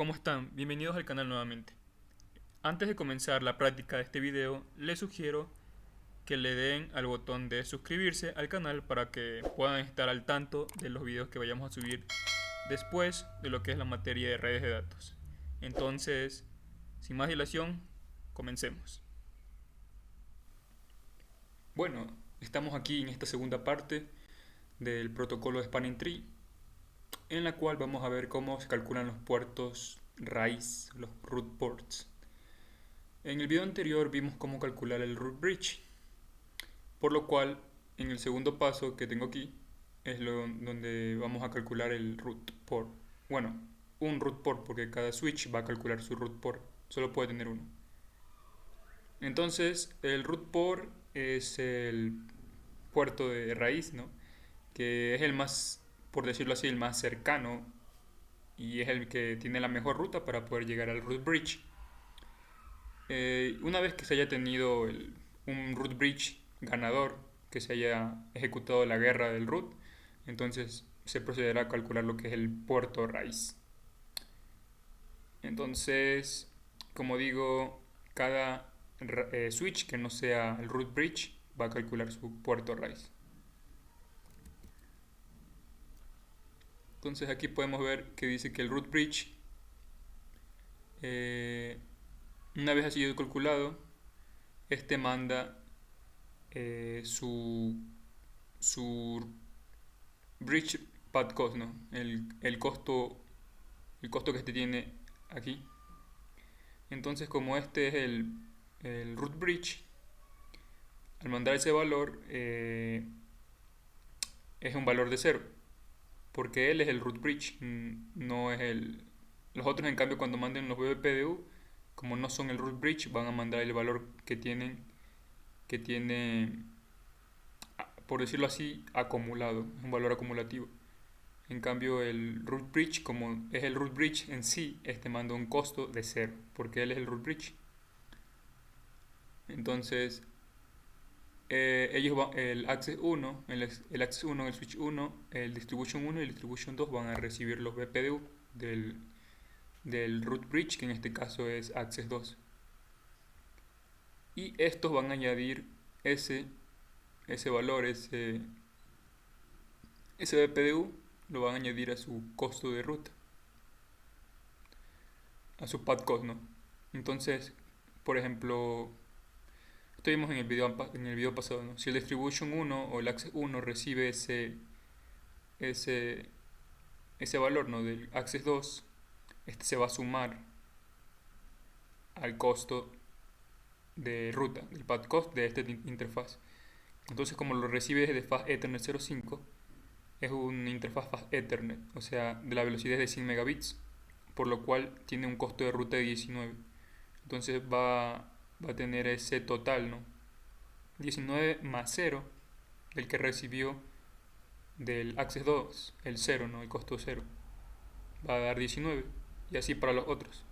¿Cómo están? Bienvenidos al canal nuevamente. Antes de comenzar la práctica de este video, les sugiero que le den al botón de suscribirse al canal para que puedan estar al tanto de los videos que vayamos a subir después de lo que es la materia de redes de datos. Entonces, sin más dilación, comencemos. Bueno, estamos aquí en esta segunda parte del protocolo de Spanning Tree, en la cual vamos a ver cómo se calculan los puertos raíz, los root ports. En el video anterior vimos cómo calcular el root bridge, por lo cual en el segundo paso que tengo aquí es donde vamos a calcular el root port. Bueno, un root port porque cada switch va a calcular su root port, solo puede tener uno. Entonces el root port es el puerto de raíz, ¿no? Que es el más, por decirlo así, el más cercano y es el que tiene la mejor ruta para poder llegar al root bridge. Una vez que se haya tenido un root bridge ganador, que se haya ejecutado la guerra del root, entonces se procederá a calcular lo que es el puerto raíz. Entonces, como digo, cada switch que no sea el root bridge va a calcular su puerto raíz. Entonces aquí podemos ver que dice que el root bridge, una vez ha sido calculado, este manda su bridge path cost, ¿no? El costo que este tiene aquí. Entonces, como este es el root bridge, al mandar ese valor es un valor de 0, porque él es el root bridge, no es el... Los otros, en cambio, cuando manden los BPDU, como no son el root bridge, van a mandar el valor que tiene, por decirlo así, acumulado, es un valor acumulativo. En cambio, el root bridge, como es el root bridge en sí, este manda un costo de 0, porque él es el root bridge. Entonces, el access 1, el access 1, el switch 1, el distribution 1 y el distribution 2 van a recibir los BPDU del root bridge, que en este caso es access 2. Y estos van a añadir ese valor, ese BPDU, lo van a añadir a su costo de ruta, a su path cost, ¿no? Entonces, por ejemplo, esto vimos en el video pasado, ¿no? Si el distribution 1 o el access 1 recibe ese, ese valor, ¿no?, del access 2, este se va a sumar al costo de ruta, del path cost de esta interfaz. Entonces, como lo recibe desde fast Ethernet 0.5, es una interfaz fast Ethernet, o sea, de la velocidad de 100 megabits, por lo cual tiene un costo de ruta de 19. Entonces va a tener ese total, ¿no? 19 más 0 del que recibió del Access 2, el 0, ¿no? El costo 0. Va a dar 19. Y así para los otros.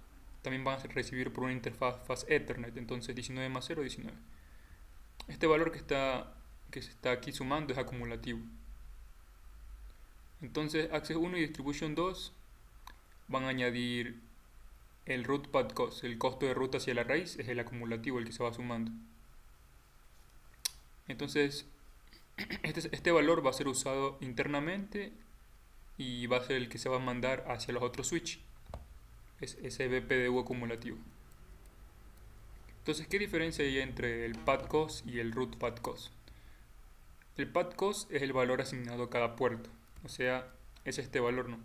También van a recibir por una interfaz fast Ethernet. Entonces 19 más 0, 19. Este valor que se está aquí sumando es acumulativo. Entonces Access 1 y Distribution 2 van a añadir el root path cost, el costo de ruta hacia la raíz, es el acumulativo, el que se va sumando. Entonces, este valor va a ser usado internamente y va a ser el que se va a mandar hacia los otros switch. Es ese BPDU acumulativo. Entonces, ¿qué diferencia hay entre el path cost y el root path cost? El path cost es el valor asignado a cada puerto. O sea, es este valor, ¿no?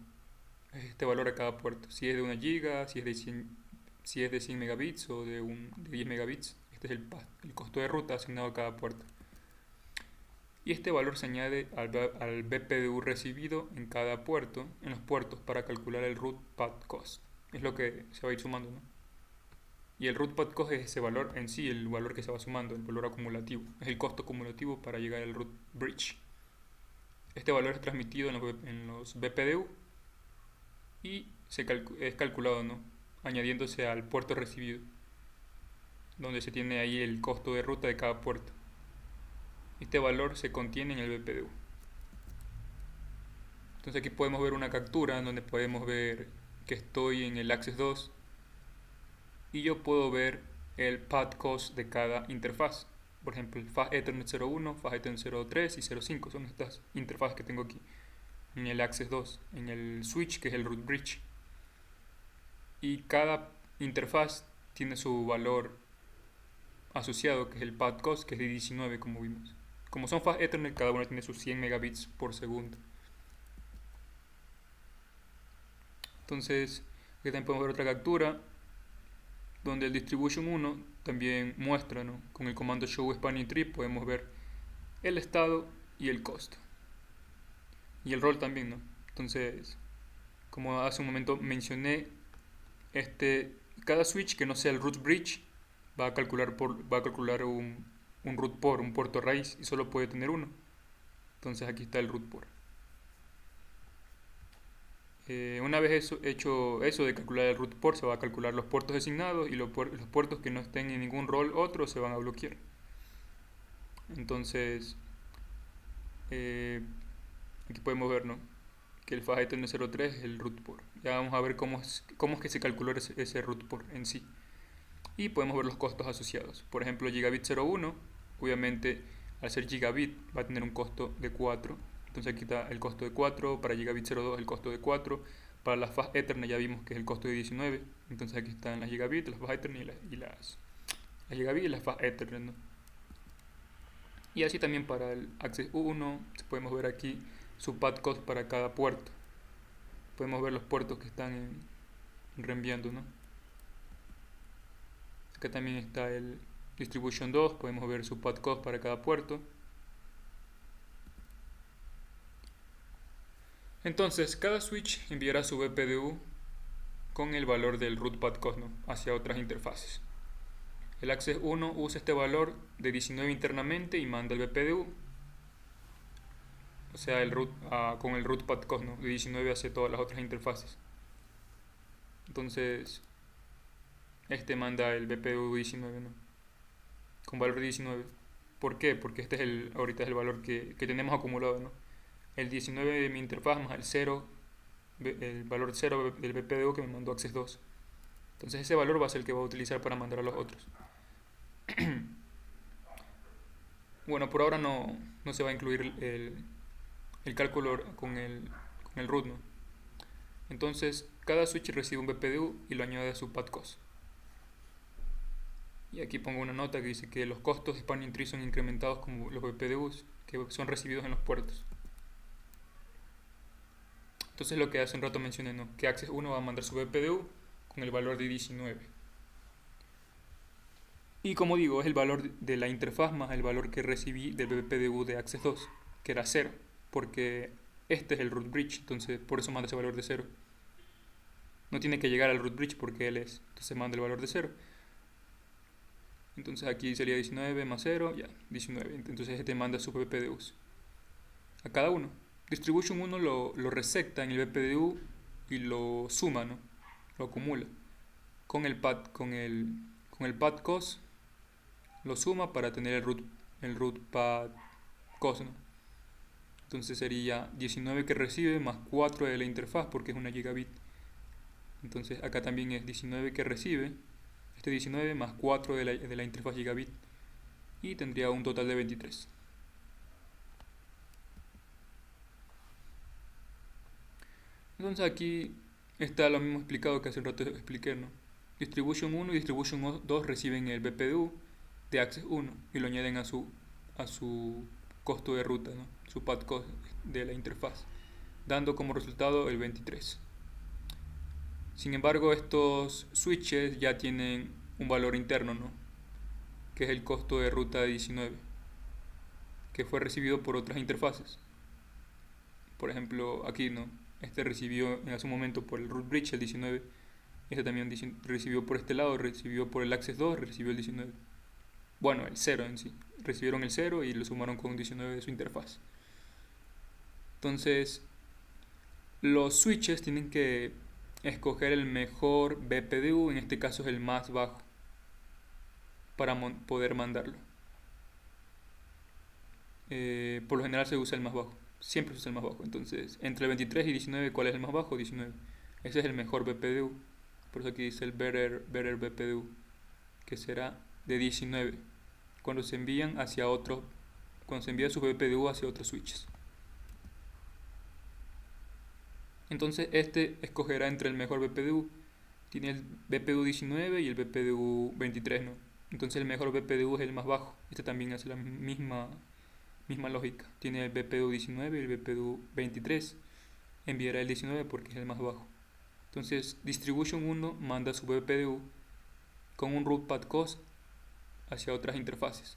Es este valor a cada puerto. Si es de 1 giga, si es de 100 megabits o de 10 megabits. Este es el costo de ruta asignado a cada puerto. Y este valor se añade al BPDU recibido en cada puerto, en los puertos, para calcular el root path cost. Es lo que se va a ir sumando, ¿no? Y el root path cost es ese valor en sí, el valor que se va sumando, el valor acumulativo. Es el costo acumulativo para llegar al root bridge. Este valor es transmitido en los BPDU y es calculado, ¿no?, añadiéndose al puerto recibido, donde se tiene ahí el costo de ruta de cada puerto. Este valor se contiene en el BPDU. Entonces aquí podemos ver una captura donde podemos ver que estoy en el Access 2 y yo puedo ver el path cost de cada interfaz. Por ejemplo, el Fast Ethernet 01, Fast Ethernet 03 y 05 son estas interfaces que tengo aquí en el Access 2, en el switch que es el root bridge. Y cada interfaz tiene su valor asociado, que es el path cost, que es de 19 como vimos. Como son Fast Ethernet, cada uno tiene sus 100 megabits por segundo. Entonces, aquí también podemos ver otra captura donde el distribution 1 también muestra, ¿no? Con el comando show spanning tree podemos ver el estado y el costo. Y el rol también, ¿no? Entonces, como hace un momento mencioné, cada switch que no sea el root bridge va a calcular un root port, un puerto raíz, y solo puede tener uno. Entonces aquí está el root port. Una vez hecho eso de calcular el root port, se va a calcular los puertos designados y los puertos que no estén en ningún rol otro se van a bloquear. Entonces, aquí podemos ver, ¿no?, que el Fast Ethernet 03 es el root port. Ya vamos a ver cómo es que se calculó ese root port en sí. Y podemos ver los costos asociados. Por ejemplo, Gigabit 01, obviamente al ser gigabit va a tener un costo de 4. Entonces aquí está el costo de 4, para Gigabit 02 el costo de 4, para las Fast Ethernet ya vimos que es el costo de 19. Entonces aquí están las Gigabit, las Fast Ethernet y las Gigabit y las Fast Ethernet, ¿no? Y así también para el Access 1, podemos ver aquí su path cost para cada puerto. Podemos ver los puertos que están reenviando, ¿no? Acá también está el Distribution 2, podemos ver su path cost para cada puerto. Entonces, cada switch enviará su BPDU con el valor del root path cost, ¿no?, hacia otras interfaces. El Access 1 usa este valor de 19 internamente y manda el BPDU, o sea, con el root path cost, ¿no?, de 19 hacia todas las otras interfaces. Entonces, este manda el BPDU 19, ¿no?, con valor de 19. ¿Por qué? Porque ahorita es el valor que tenemos acumulado, ¿no? El 19 de mi interfaz más el valor 0 del BPDU que me mandó Access 2. Entonces ese valor va a ser el que va a utilizar para mandar a los otros. Bueno, por ahora no se va a incluir el cálculo con el root, ¿no? Entonces cada switch recibe un BPDU y lo añade a su path cost. Y aquí pongo una nota que dice que los costos de spanning tree son incrementados como los BPDUs que son recibidos en los puertos. Entonces lo que hace un rato mencioné, ¿no?, que Access 1 va a mandar su BPDU con el valor de 19. Y como digo, es el valor de la interfaz más el valor que recibí del BPDU de Access 2, que era 0, porque este es el root bridge, entonces por eso manda ese valor de 0. No tiene que llegar al root bridge porque él es, entonces manda el valor de 0. Entonces aquí sería 19 más 0, ya, 19. Entonces este manda sus BPDUs a cada uno. Distribution 1 lo resecta en el BPDU y lo suma, ¿no?, lo acumula con el path cost, lo suma para tener el root path cost, ¿no? Entonces sería 19 que recibe más 4 de la interfaz porque es una gigabit. Entonces acá también es 19 que recibe, 19 más 4 de la interfaz gigabit, y tendría un total de 23. Entonces aquí está lo mismo explicado que hace un rato expliqué, ¿no? Distribution 1 y Distribution 2 reciben el BPDU de Access 1 y lo añaden a su costo de ruta, ¿no?, su path cost de la interfaz, dando como resultado el 23. Sin embargo, estos switches ya tienen un valor interno, ¿no?, que es el costo de ruta de 19, que fue recibido por otras interfaces. Por ejemplo, aquí, ¿no?, este recibió en su momento por el root bridge el 19, este también recibió por este lado, recibió por el Access 2, recibió el 19. Bueno, el 0 en sí. Recibieron el 0 y lo sumaron con 19 de su interfaz. Entonces, los switches tienen que escoger el mejor BPDU, en este caso es el más bajo, para poder mandarlo. Por lo general se usa el más bajo, siempre se usa el más bajo. Entonces, entre el 23 y 19, ¿cuál es el más bajo? 19. Ese es el mejor BPDU. Por eso aquí dice el better BPDU, que será de 19 cuando se envían hacia otro, cuando se envía su BPDU hacia otros switches. Entonces este escogerá entre el mejor BPDU. Tiene el BPDU 19 y el BPDU 23, ¿no? Entonces el mejor BPDU es el más bajo. Este también hace la misma lógica. Tiene el BPDU 19 y el BPDU 23. Enviará el 19 porque es el más bajo. Entonces Distribution 1 manda su BPDU con un root path cost hacia otras interfaces,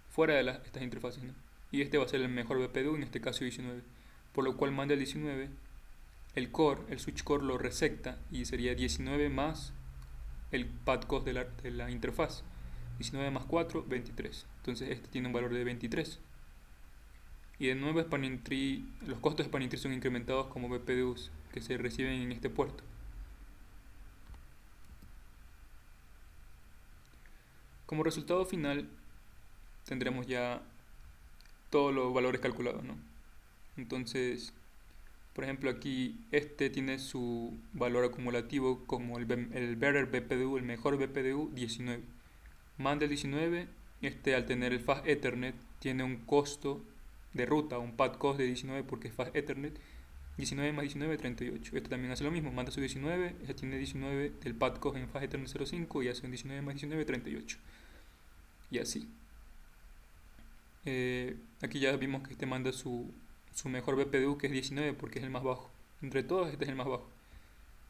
fuera de estas interfaces, ¿no? Y este va a ser el mejor BPDU, en este caso 19. Por lo cual manda el 19, el switch core lo resecta y sería 19 más el path cost de la interfaz. 19 más 4, 23. Entonces este tiene un valor de 23. Y de nuevo los costos de spanning tree son incrementados como BPDUs que se reciben en este puerto. Como resultado final tendremos ya todos los valores calculados, ¿no? Entonces, por ejemplo, aquí este tiene su valor acumulativo como el better BPDU, el mejor BPDU, 19. Manda el 19, al tener el Fast Ethernet tiene un costo de ruta, un path cost de 19 porque es Fast Ethernet. 19 más 19, 38. Este también hace lo mismo, manda su 19, este tiene 19 del path cost en Fast Ethernet 05 y hace un 19 más 19, 38. Y así. Aquí ya vimos que este manda su mejor BPDU, que es 19 porque es el más bajo. Entre todos este es el más bajo.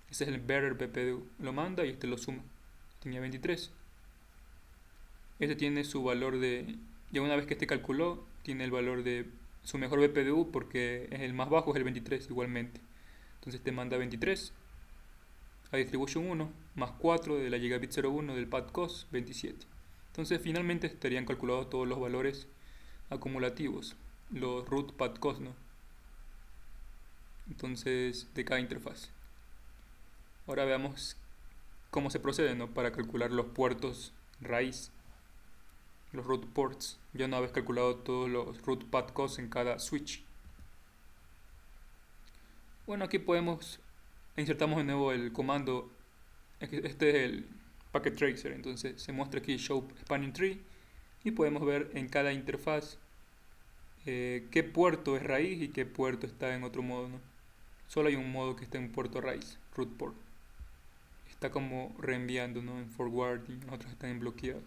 Ese es el better BPDU. Lo manda y este lo suma. Tenía 23. Este tiene su valor de... Ya una vez que este calculó, tiene el valor de su mejor BPDU porque es el más bajo, es el 23 igualmente. Entonces este manda 23 a distribution 1 más 4 de la gigabit 01 del path cost, 27. Entonces finalmente estarían calculados todos los valores acumulativos, los root path cost, ¿no? Entonces de cada interfaz. Ahora veamos cómo se procede, ¿no? Para calcular los puertos raíz, los root ports, ya una vez calculado todos los root path costs en cada switch. Bueno, aquí insertamos de nuevo el comando. Este es el packet tracer, entonces se muestra aquí show spanning tree y podemos ver en cada interfaz qué puerto es raíz y qué puerto está en otro modo, ¿no? Solo hay un modo que está en puerto raíz, root port. Está como reenviando, ¿no? En forwarding, otros están en bloqueado.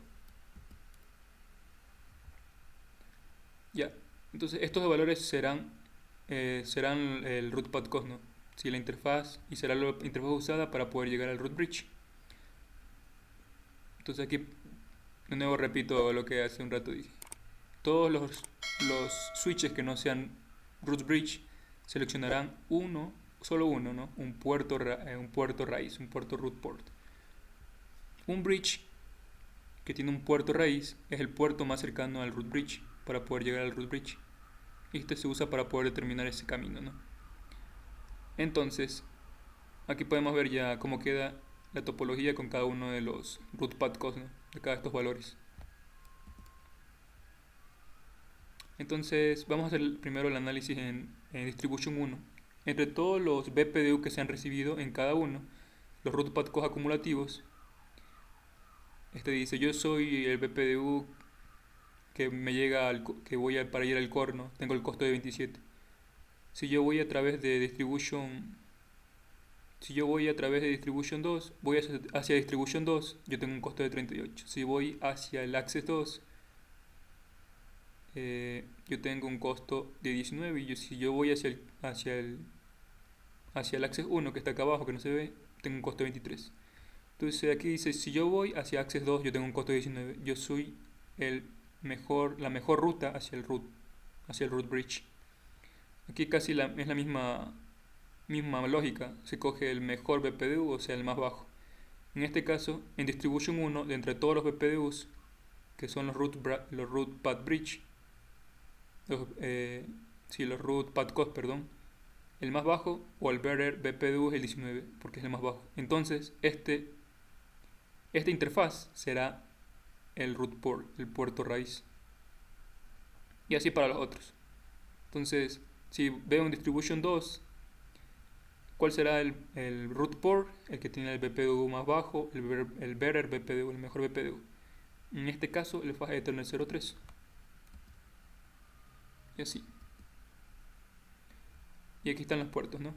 Ya, entonces estos valores serán el root path cost, ¿no? Si la interfaz, y será la interfaz usada para poder llegar al root bridge. Entonces aquí de nuevo repito lo que hace un rato dije. Todos los switches que no sean root bridge seleccionarán solo uno, ¿no? Un puerto raíz, un puerto root port. Un bridge que tiene un puerto raíz es el puerto más cercano al root bridge para poder llegar al root bridge. Y este se usa para poder determinar ese camino, ¿no? Entonces, aquí podemos ver ya cómo queda la topología con cada uno de los root path costs, ¿no? De cada de estos valores. Entonces, vamos a hacer primero el análisis en distribution 1. Entre todos los BPDU que se han recibido en cada uno, los root path costs acumulativos, este dice, yo soy el BPDU que me llega para ir al core, ¿no? Tengo el costo de 27. Si yo voy a través de distribution 2, voy hacia distribution 2, yo tengo un costo de 38. Si voy hacia el access 2, yo tengo un costo de 19. Y si yo voy hacia el access 1, que está acá abajo, que no se ve, tengo un costo de 23. Entonces aquí dice, si yo voy hacia access 2, yo tengo un costo de 19. Yo soy la mejor ruta hacia el root bridge. Aquí casi es la misma lógica. Se coge el mejor BPDU, o sea el más bajo. En este caso, en distribution 1, de entre todos los BPDUs, que son los root path bridge, los root path cost, perdón, el más bajo o el better BPDU es el 19 porque es el más bajo. Entonces esta interfaz será el root port, el puerto raíz, y así para los otros. Entonces si veo en distribution 2 ¿Cuál será el root port? El que tiene el BPDU más bajo, el better BPDU, el mejor BPDU. En este caso, el fast Ethernet 03. Y así. Y aquí están los puertos, ¿no?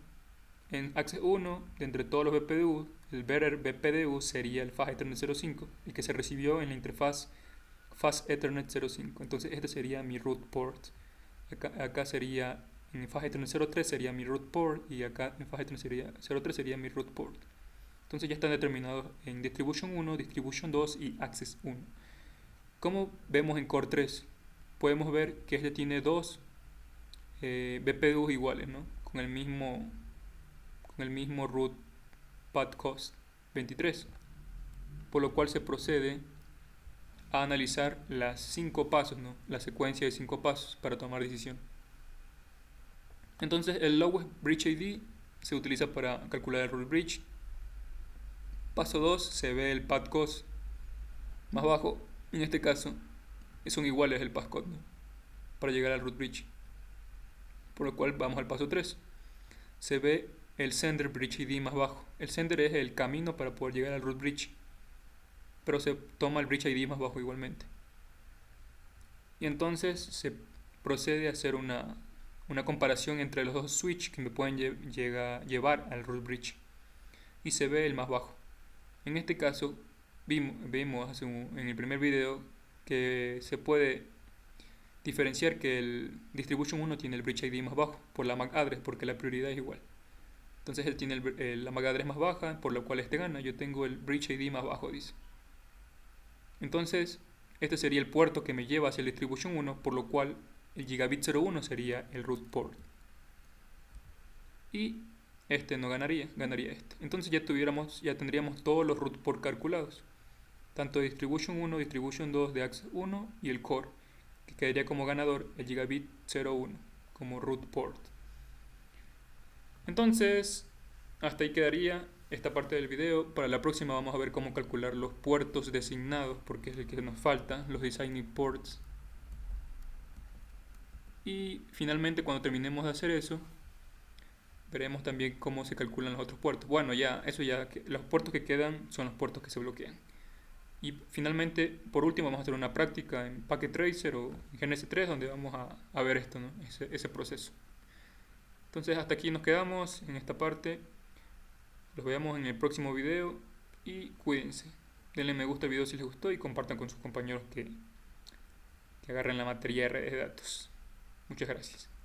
En Access 1, de entre todos los BPDU, el better BPDU sería el fast Ethernet 05, el que se recibió en la interfaz Fast Ethernet 05. Entonces este sería mi root port. Acá sería, en Fast Ethernet 03 sería mi root port, y acá en Fast Ethernet 03 sería mi root port. Entonces ya están determinados en Distribution 1, Distribution 2 y Access 1. Como vemos en Core 3, podemos ver que este tiene dos BPDUs iguales, ¿no? Con el mismo root path cost 23, por lo cual se procede a analizar las 5 pasos, ¿no? La secuencia de 5 pasos para tomar decisión. Entonces el lowest bridge ID se utiliza para calcular el root bridge. Paso 2, se ve el path cost más bajo. En este caso son iguales el path cost, ¿no? Para llegar al root bridge. Por lo cual vamos al paso 3. Se ve el sender bridge ID más bajo. El sender es el camino para poder llegar al root bridge, pero se toma el bridge ID más bajo igualmente. Y entonces se procede a hacer una comparación entre los dos switches que me pueden llevar al root bridge, y se ve el más bajo. En este caso vimos en el primer video que se puede diferenciar que el Distribution 1 tiene el bridge ID más bajo por la MAC address, porque la prioridad es igual. Entonces él tiene la MAC address más baja, por lo cual este gana. Yo tengo el bridge ID más bajo, dice. Entonces este sería el puerto que me lleva hacia el Distribution 1, por lo cual el Gigabit 01 sería el root port. Y este no ganaría, ganaría este. Entonces ya tendríamos todos los root port calculados. Tanto Distribution 1, Distribution 2 de Access 1 y el Core, que quedaría como ganador el Gigabit 01 como root port. Entonces, hasta ahí quedaría esta parte del video. Para la próxima vamos a ver cómo calcular los puertos designados, porque es el que nos falta, los designing ports. Y finalmente, cuando terminemos de hacer eso, veremos también cómo se calculan los otros puertos. Bueno, los puertos que quedan son los puertos que se bloquean. Y finalmente, por último, vamos a hacer una práctica en Packet Tracer o en GNS3, donde vamos a ver esto, ¿no? ese proceso. Entonces hasta aquí nos quedamos en esta parte. Los vemos en el próximo video y cuídense. Denle me gusta al video si les gustó y compartan con sus compañeros que agarren la materia de redes de datos. Muchas gracias.